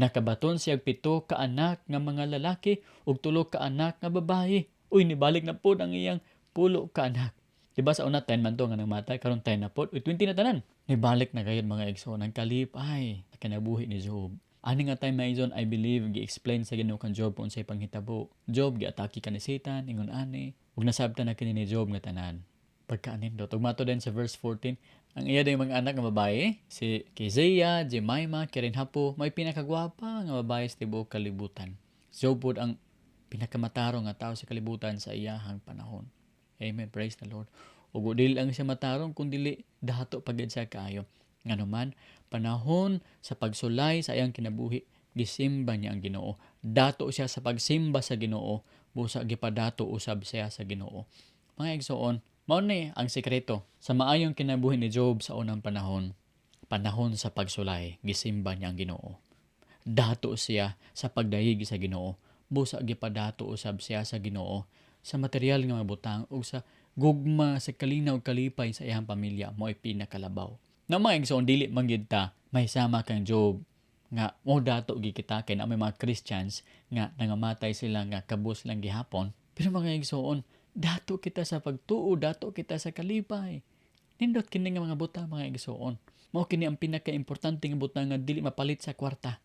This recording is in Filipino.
Nakabaton siya 7 ka anak nga mga lalaki ug 3 ka anak nga babaye. Uy, nibalik na po ang iyang 10 ka anak. Diba sa una 10 man to nga namatay, karon 10 na po, 20 na tanan. Nibalik na gayud mga igsoon ang kalipay kinabuhi ni Job. Ani nga time maizon, I believe gi-explain sa Ginoo kang Job unsay panghitabo. Job giatake ka ni Satan ingon ani, ug nasabtan na kini ni Job nga tanan. Pagkaanindot ug mato din sa verse 14, ang iya day mga anak nga babae, si Keziah, Jemima, kirin hapo, may pinakagwapa nga babae sa tibuok kalibutan. Job pod ang pinakamatarong nga tao sa kalibutan sa iyahang panahon. Amen, praise the Lord. Ug dili lang siya matarong kundi dahato pagid siya kaayo. Nganuman panahon sa pagsulay sa iyang kinabuhi, gisimba niya ang Ginoo. Dato siya sa pagsimba sa Ginoo, busa gipadato usab siya sa Ginoo. Mga igsoon, mao ni ang sekreto sa maayong kinabuhi ni Job sa unang panahon. Panahon sa pagsulay, gisimba niya ang Ginoo. Dato siya sa pagdayeg sa Ginoo, busa gipadato usab siya sa Ginoo sa material nga mga butang ug sa gugma sa kalinaw kalipay sa iyang pamilya mo'y pinakalabaw. Na mga igsoon, dili man gyud ta mahisama kang Job nga mo dato gi kita kay na may mga Christians nga nangamatay sila nga kabus lang gihapon. Pero mga igsoon, dato kita sa pagtuo, dato kita sa kalipay. Nindot kini nga mga butang mga igsoon. Mao kini ang pinaka-importante nga butang nga dili mapalit sa kwarta.